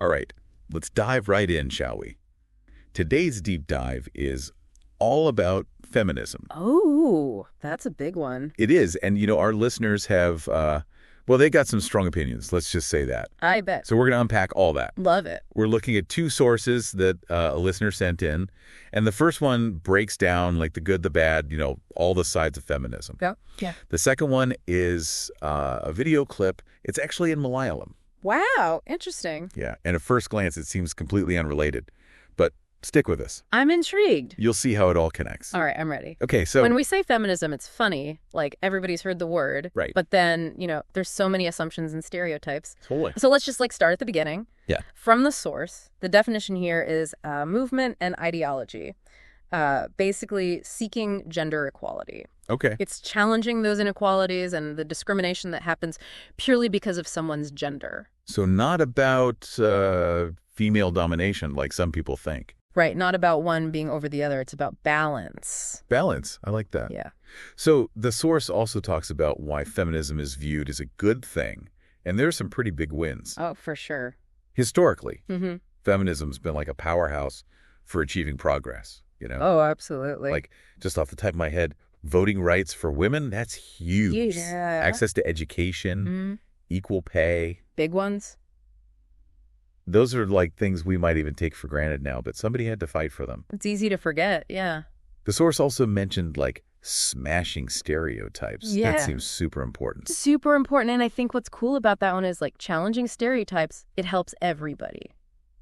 All right, let's dive right in, shall we? Today's deep dive is all about feminism. Oh, that's a big one. It is, and our listeners have, well, they got some strong opinions, let's just say that. I bet. So we're going to unpack all that. Love it. We're looking at two sources that a listener sent in, and the first one breaks down like the good, the bad, all the sides of feminism. Yeah. The second one is a video clip. It's actually in Malayalam. Wow, interesting. Yeah, and at first glance, it seems completely unrelated, but stick with us. I'm intrigued. You'll see how it all connects. All right, I'm ready. Okay, so when we say feminism, it's funny. Like, everybody's heard the word. Right. But then, there's so many assumptions and stereotypes. Totally. So let's just start at the beginning. Yeah. From the source, the definition here is movement and ideology. Basically seeking gender equality. Okay. It's challenging those inequalities and the discrimination that happens purely because of someone's gender. So not about female domination like some people think. Right. Not about one being over the other. It's about balance. Balance. I like that. Yeah. So the source also talks about why feminism is viewed as a good thing. And there's some pretty big wins. Oh, for sure. Historically, Mm-hmm. feminism's been like a powerhouse for achieving progress, Oh, absolutely. Like, just off the top of my head, voting rights for women, that's huge. Yeah. Access to education, equal pay. Big ones. Those are like things we might even take for granted now, but somebody had to fight for them. It's easy to forget. Yeah. The source also mentioned like smashing stereotypes. Yeah. That seems super important. Super important. And I think what's cool about that one is like challenging stereotypes. It helps everybody.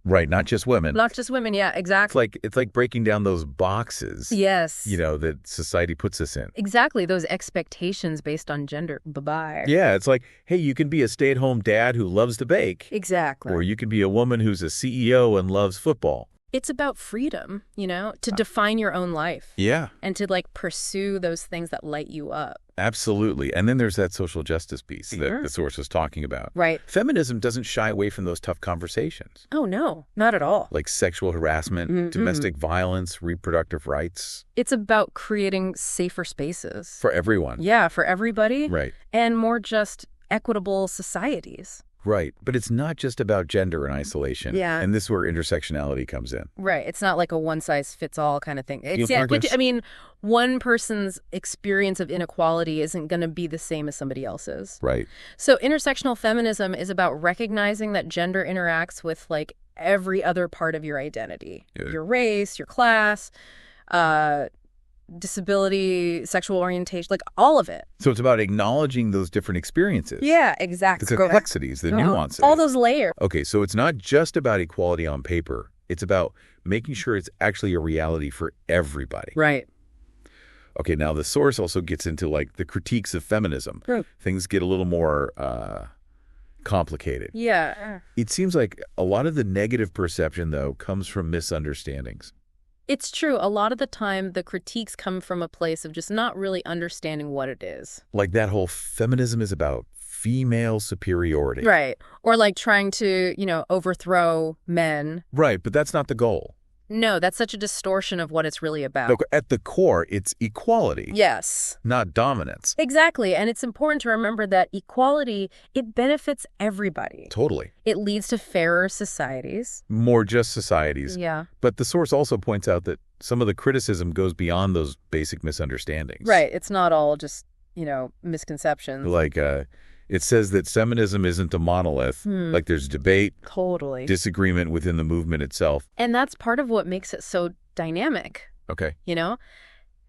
Right, not just women. Not just women. Yeah, exactly. It's like breaking down those boxes. Yes. That society puts us in. Exactly. Those expectations based on gender. Bye-bye. Yeah, it's like, hey, you can be a stay-at-home dad who loves to bake. Exactly. Or you can be a woman who's a CEO and loves football. It's about freedom, to define your own life. Yeah. And to pursue those things that light you up. Absolutely. And then there's that social justice piece that the source was talking about. Right. Feminism doesn't shy away from those tough conversations. Oh, no, not at all. Like sexual harassment, domestic violence, reproductive rights. It's about creating safer spaces. For everyone. Yeah, for everybody. Right. And more just equitable societies. Right. But it's not just about gender in isolation. Yeah. And this is where intersectionality comes in. Right. It's not like a one-size-fits-all kind of thing. It's, one person's experience of inequality isn't going to be the same as somebody else's. Right. So intersectional feminism is about recognizing that gender interacts with every other part of your identity. Yeah. Your race, your class, disability, sexual orientation, all of it. So it's about acknowledging those different experiences. Yeah, exactly. The complexities, the nuances. All those layers. Okay, so it's not just about equality on paper. It's about making sure it's actually a reality for everybody. Right. Okay, now the source also gets into the critiques of feminism. True. Things get a little more complicated. Yeah. It seems like a lot of the negative perception, though, comes from misunderstandings. It's true. A lot of the time, the critiques come from a place of just not really understanding what it is. Like that whole feminism is about female superiority. Right. Or trying to, overthrow men. Right, but that's not the goal. No, that's such a distortion of what it's really about. Look, at the core, it's equality. Yes. Not dominance. Exactly. And it's important to remember that equality, it benefits everybody. Totally. It leads to fairer societies. More just societies. Yeah. But the source also points out that some of the criticism goes beyond those basic misunderstandings. Right. It's not all just, misconceptions. It says that feminism isn't a monolith. There's debate, Totally. disagreement within the movement itself. And that's part of what makes it so dynamic. Okay.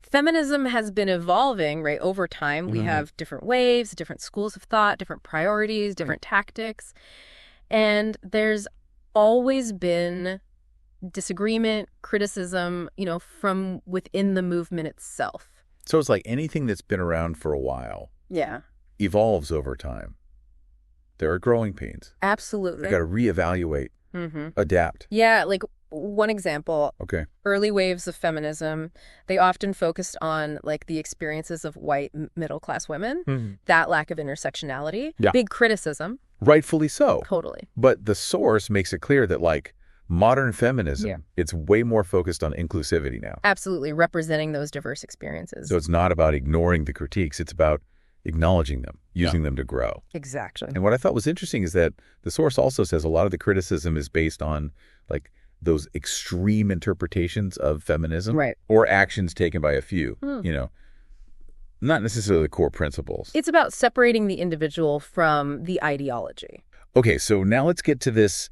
Feminism has been evolving, right, over time. We have different waves, different schools of thought, different priorities, different tactics. And there's always been disagreement, criticism, from within the movement itself. So it's like anything that's been around for a while Yeah. evolves over time. There are growing pains. Absolutely. You've got to reevaluate, adapt. Yeah, one example, Okay. early waves of feminism, they often focused on the experiences of white middle-class women, that lack of intersectionality, Yeah. big criticism. Rightfully so. Totally. But the source makes it clear that modern feminism, it's way more focused on inclusivity now. Absolutely, representing those diverse experiences. So it's not about ignoring the critiques. It's about acknowledging them, using them to grow. Exactly. And what I thought was interesting is that the source also says a lot of the criticism is based on like those extreme interpretations of feminism, Right. or actions taken by a few, not necessarily the core principles. It's about separating the individual from the ideology. Okay, so now let's get to this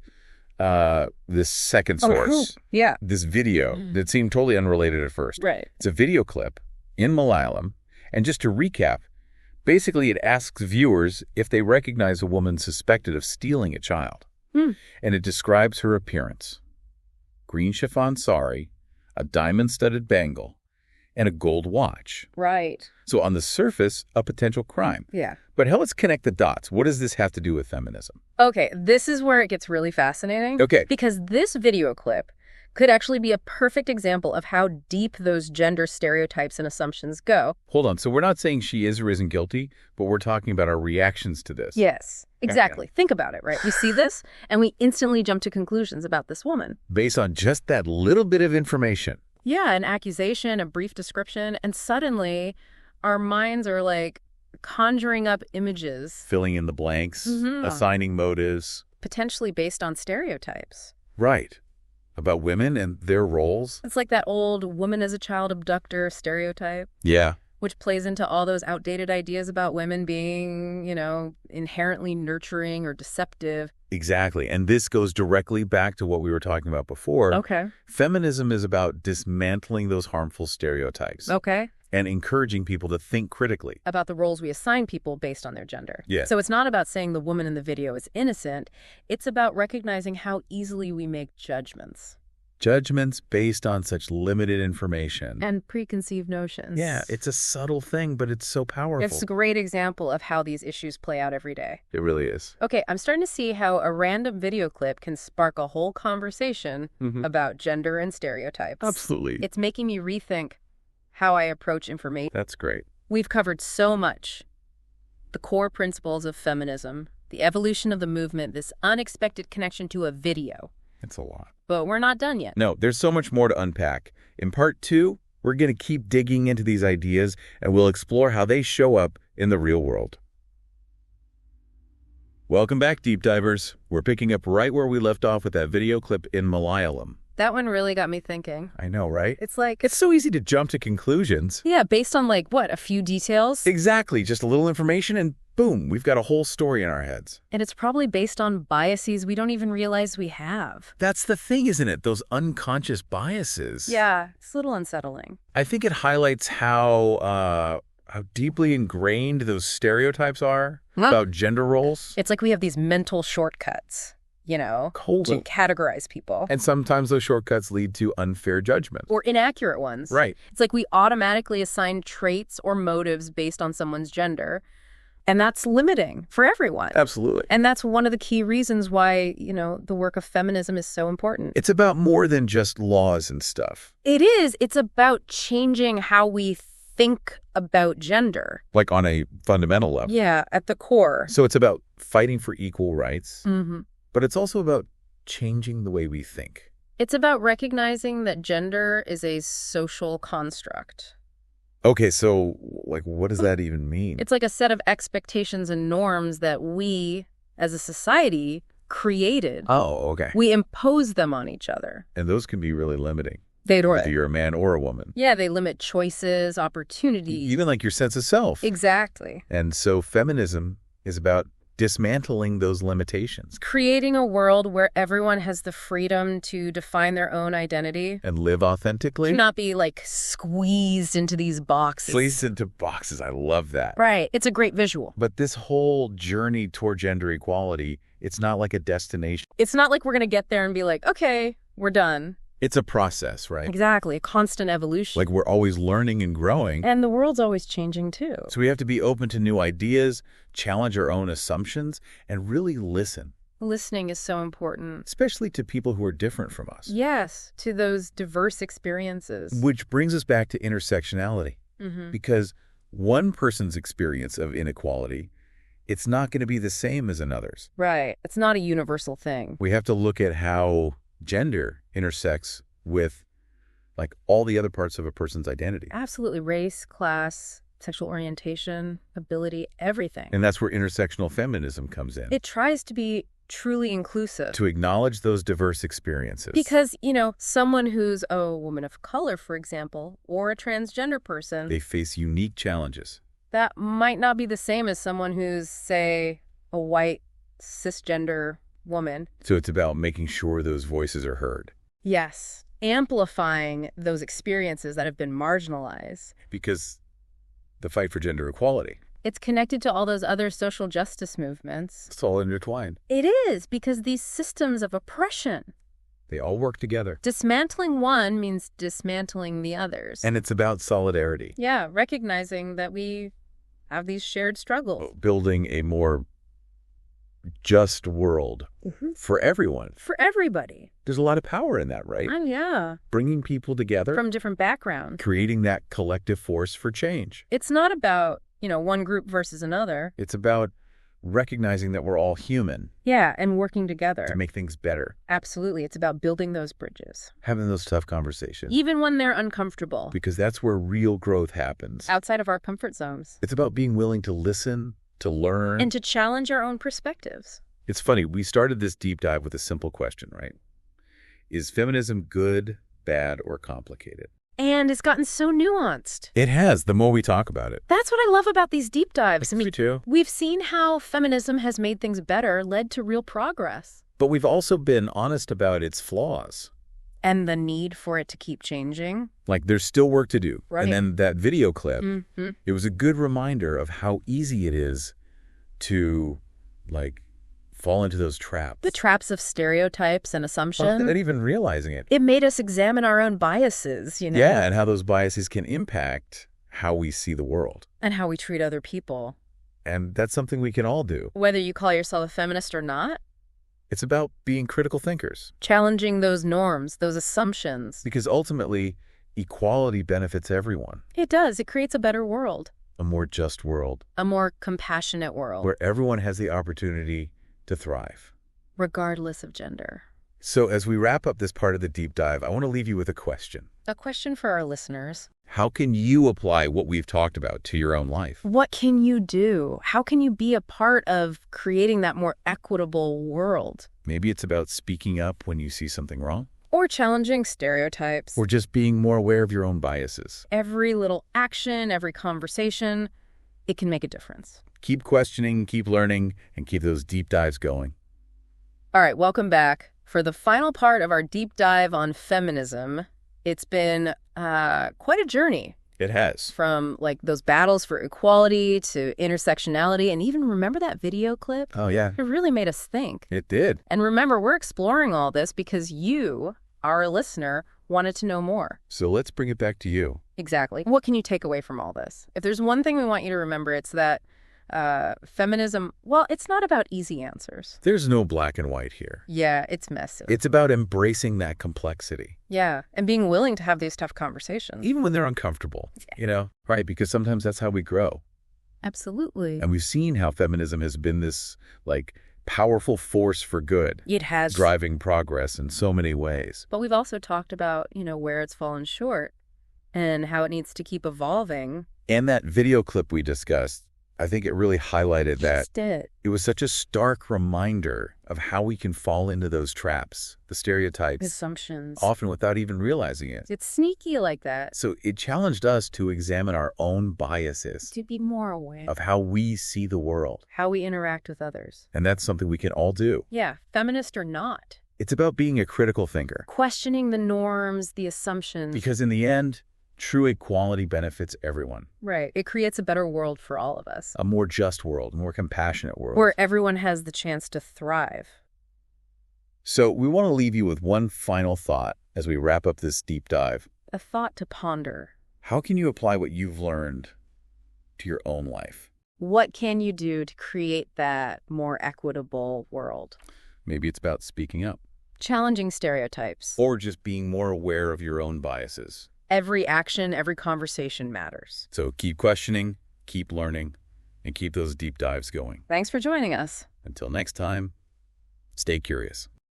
this second source. Yeah. This video that seemed totally unrelated at first. Right. It's a video clip in Malayalam. And just to recap, basically it asks viewers if they recognize a woman suspected of stealing a child. And it describes her appearance. Green chiffon sari, a diamond-studded bangle, and a gold watch. Right. So on the surface, a potential crime. Yeah. But let's connect the dots. What does this have to do with feminism? Okay, this is where it gets really fascinating. Okay. Because this video clip could actually be a perfect example of how deep those gender stereotypes and assumptions go. Hold on. So we're not saying she is or isn't guilty, but we're talking about our reactions to this. Yes, exactly. Think about it, right? We see this, and we instantly jump to conclusions about this woman. Based on just that little bit of information. Yeah, an accusation, a brief description, and suddenly our minds are like conjuring up images. Filling in the blanks, assigning motives. Potentially based on stereotypes. Right. About women and their roles. It's like that old woman as a child abductor stereotype. Yeah. Which plays into all those outdated ideas about women being, inherently nurturing or deceptive. Exactly. And this goes directly back to what we were talking about before. Okay. Feminism is about dismantling those harmful stereotypes. Okay. And encouraging people to think critically. About the roles we assign people based on their gender. Yeah. So it's not about saying the woman in the video is innocent. It's about recognizing how easily we make judgments. Judgments based on such limited information. And preconceived notions. Yeah, it's a subtle thing, but it's so powerful. It's a great example of how these issues play out every day. It really is. Okay, I'm starting to see how a random video clip can spark a whole conversation about gender and stereotypes. Absolutely. It's making me rethink how I approach information. That's great. We've covered so much. The core principles of feminism, the evolution of the movement, this unexpected connection to a video. It's a lot. But we're not done yet. No, there's so much more to unpack. In part 2, we're going to keep digging into these ideas, and we'll explore how they show up in the real world. Welcome back, Deep Divers. We're picking up right where we left off with that video clip in Malayalam. That one really got me thinking. I know, right? It's like... It's so easy to jump to conclusions. Yeah, based on a few details? Exactly. Just a little information and boom, we've got a whole story in our heads. And it's probably based on biases we don't even realize we have. That's the thing, isn't it? Those unconscious biases. Yeah, it's a little unsettling. I think it highlights how deeply ingrained those stereotypes are about gender roles. It's like we have these mental shortcuts, to categorize people. And sometimes those shortcuts lead to unfair judgments. Or inaccurate ones. Right. It's like we automatically assign traits or motives based on someone's gender. And that's limiting for everyone. Absolutely. And that's one of the key reasons why, the work of feminism is so important. It's about more than just laws and stuff. It is. It's about changing how we think about gender. Like on a fundamental level. Yeah, at the core. So it's about fighting for equal rights, but it's also about changing the way we think. It's about recognizing that gender is a social construct. Okay, so what does that even mean? It's like a set of expectations and norms that we, as a society, created. Oh, okay. We impose them on each other. And those can be really limiting. They do. Whether you're a man or a woman. Yeah, they limit choices, opportunities. Even your sense of self. Exactly. And so feminism is about dismantling those limitations. Creating a world where everyone has the freedom to define their own identity. And live authentically. To not be squeezed into these boxes. Squeezed into boxes. I love that. Right. It's a great visual. But this whole journey toward gender equality, it's not like a destination. It's not like we're going to get there and be like, okay, we're done. It's a process, right? Exactly. A constant evolution. We're always learning and growing. And the world's always changing, too. So we have to be open to new ideas, challenge our own assumptions, and really listen. Listening is so important. Especially to people who are different from us. Yes, to those diverse experiences. Which brings us back to intersectionality. Because one person's experience of inequality, it's not going to be the same as another's. Right. It's not a universal thing. We have to look at how gender intersects with all the other parts of a person's identity. Absolutely. Race, class, sexual orientation, ability, everything. And that's where intersectional feminism comes in. It tries to be truly inclusive. To acknowledge those diverse experiences. Because, someone who's a woman of color, for example, or a transgender person, they face unique challenges. That might not be the same as someone who's, say, a white cisgender woman. So it's about making sure those voices are heard. Yes. Amplifying those experiences that have been marginalized. Because the fight for gender equality. It's connected to all those other social justice movements. It's all intertwined. It is, because these systems of oppression, they all work together. Dismantling one means dismantling the others. And it's about solidarity. Yeah, recognizing that we have these shared struggles. Building a more just world for everyone. For everybody. There's a lot of power in that, right? Oh, yeah. Bringing people together. From different backgrounds. Creating that collective force for change. It's not about, one group versus another. It's about recognizing that we're all human. Yeah, and working together. To make things better. Absolutely. It's about building those bridges. Having those tough conversations. Even when they're uncomfortable. Because that's where real growth happens. Outside of our comfort zones. It's about being willing to listen, to learn. And to challenge our own perspectives. It's funny, we started this deep dive with a simple question, right? Is feminism good, bad, or complicated? And it's gotten so nuanced. It has, the more we talk about it. That's what I love about these deep dives. Me too. We've seen how feminism has made things better, led to real progress. But we've also been honest about its flaws. And the need for it to keep changing. Like, there's still work to do. Right. And then that video clip, it was a good reminder of how easy it is to, fall into those traps. The traps of stereotypes and assumptions. Without even realizing it. It made us examine our own biases, Yeah, and how those biases can impact how we see the world. And how we treat other people. And that's something we can all do. Whether you call yourself a feminist or not. It's about being critical thinkers. Challenging those norms, those assumptions. Because ultimately, equality benefits everyone. It does. It creates a better world. A more just world. A more compassionate world. Where everyone has the opportunity to thrive. Regardless of gender. So as we wrap up this part of the deep dive, I want to leave you with a question. A question for our listeners. How can you apply what we've talked about to your own life? What can you do? How can you be a part of creating that more equitable world? Maybe it's about speaking up when you see something wrong. Or challenging stereotypes. Or just being more aware of your own biases. Every little action, every conversation, it can make a difference. Keep questioning, keep learning, and keep those deep dives going. All right, welcome back. For the final part of our deep dive on feminism, it's been quite a journey. It has. From those battles for equality to intersectionality, and even remember that video clip? Oh, yeah. It really made us think. It did. And remember, we're exploring all this because you, our listener, wanted to know more. So let's bring it back to you. Exactly. What can you take away from all this? If there's one thing we want you to remember, it's that feminism, well, it's not about easy answers. There's no black and white here. Yeah, it's messy. It's about embracing that complexity. Yeah, and being willing to have these tough conversations. Even when they're uncomfortable, right? Because sometimes that's how we grow. Absolutely. And we've seen how feminism has been this, powerful force for good. It has. Driving progress in so many ways. But we've also talked about, where it's fallen short and how it needs to keep evolving. And that video clip we discussed, I think it really highlighted that. It was such a stark reminder of how we can fall into those traps, the stereotypes. Assumptions. Often without even realizing it. It's sneaky like that. So it challenged us to examine our own biases. To be more aware. Of how we see the world. How we interact with others. And that's something we can all do. Yeah, feminist or not. It's about being a critical thinker. Questioning the norms, the assumptions. Because in the end, true equality benefits everyone. Right. It creates a better world for all of us. A more just world, a more compassionate world. Where everyone has the chance to thrive. So we want to leave you with one final thought as we wrap up this deep dive. A thought to ponder. How can you apply what you've learned to your own life? What can you do to create that more equitable world? Maybe it's about speaking up. Challenging stereotypes. Or just being more aware of your own biases. Every action, every conversation matters. So keep questioning, keep learning, and keep those deep dives going. Thanks for joining us. Until next time, stay curious.